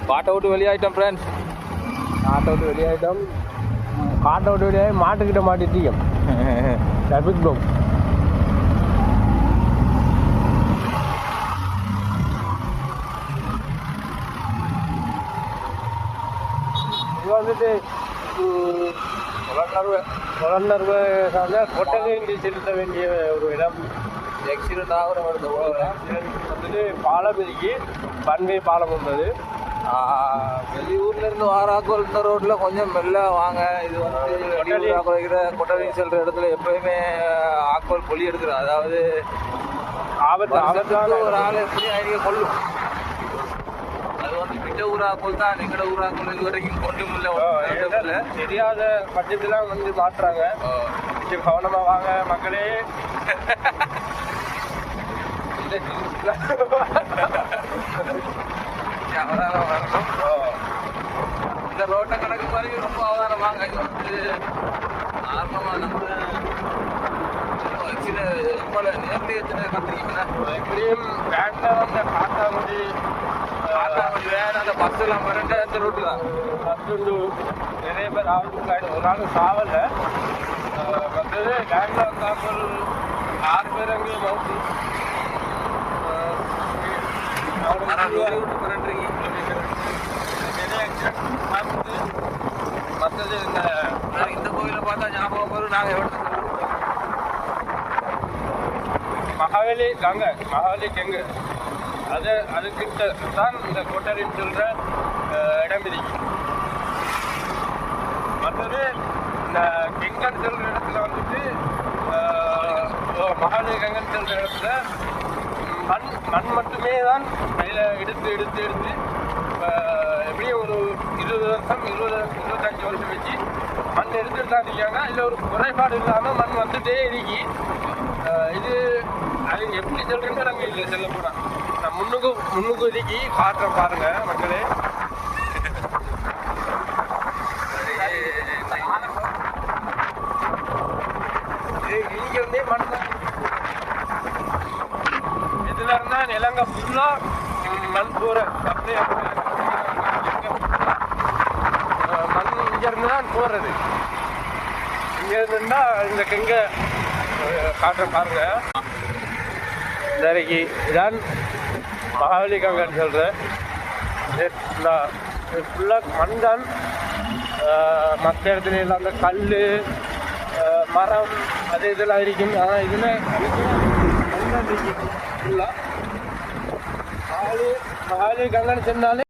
காட்டை விட்டு வெளியாயிட்டோம் ஃப்ரெண்ட்ஸ். காட்டை விட்டு வெளியாயிட்டோம். காட்டை விட்டு வெளியாகி மாட்டுக்கிட்ட மாட்டிட்டீங்க. Traffic flow. இது வந்துட்டு புலனர்வு கொட்டகை செலுத்த வேண்டிய ஒரு இடம். ஆக்சிடென்ட் ஆகிற வருது. வந்துட்டு பாலம் இருக்கு, பன்வே பாலம் வந்தது. வெளியூர்ல இருந்து வாராக்கோல் இந்த ரோட்ல கொஞ்சம் மெல்ல வாங்க. இது வந்து குறைக்கிற கொட்டகை செல்ற இடத்துல எப்பயுமே ஆக்கோல் பொலி எடுக்கிற, அதாவது ஆபத்தான ஒரு ஆள் எப்படி ஐடியா கொள்ளும். அது வந்து பிட்ட ஊராக்கோல் தான். எங்கட ஊராக்கோல் இது வரைக்கும் கொண்டு முடியல. தெரியாத பட்சத்துல வந்து மாட்டுறாங்க. கொஞ்சம் கவனமா வாங்க மக்களே. இந்த ரோட்டை கணக்கு மாதிரி ரொம்ப அவதானம் வாங்க. இது வந்து ஆர்வமா நம்ம சில போல நேர்த்தி எத்தனை கத்துறீங்கன்னா எப்படியும் வேன்ல வந்து காத்தாங்குடி வேன் அந்த பஸ் எல்லாம் வரண்ட இந்த ரோட்டு தான். பஸ் நிறைய பேர் ஆபத்துக்கு ஒரு நாள் சாவல வந்தது. வேன்ல வந்தாமல் 6 பேர் அங்கே மவுத்து மற்றது இந்த கோயிலை பார்த்தா ஞாபகம் வரும். நாங்கள் மகாவலி கெங்கு அதுக்கிட்ட தான் இந்த கொட்டரின்னு சொல்கிற இடம் இருக்கு. மற்றது இந்த கெங்கன்னு சொல்கிற இடத்துல வந்துட்டு மகாவலி கெங்கன்னு சொல்கிற இடத்துல மண் மட்டுமே தான் கையில் எடுத்து எப்படியும் ஒரு 20 வருஷம் 25 வருஷம் வச்சு மண் எடுத்துட்டு தான் இருக்காங்க. இதில் ஒரு குறைபாடு இல்லாமல் மண் வந்துட்டே இருக்கி. இது அது எப்படி சொல்கிறேன்னு நாங்கள் இதில் செல்ல போகிறோம். நான் முன்னுக்கு இருக்கி காட்டுறேன் பாருங்க மக்களே. இங்கே இருந்தே மண் தான். இதுல இருந்தா நிலங்க ஃபுல்லா மண் போற அப்படியே மண் இங்க இருந்து தான் போறது. இங்க இருந்தா இந்த கெங்க காட்டுற பாருங்க. இன்றைக்கு இதான் மகாவலி கங்கன்னு சொல்றேன். ஃபுல்லா மண் தான். மற்ற இடத்துல எல்லாம் அந்த கல் மரம் அது இதெல்லாம் இருக்கும். ஆனால் இதுல ஃபுல்லா மகாவலி கங்கன்னு சொன்னாலே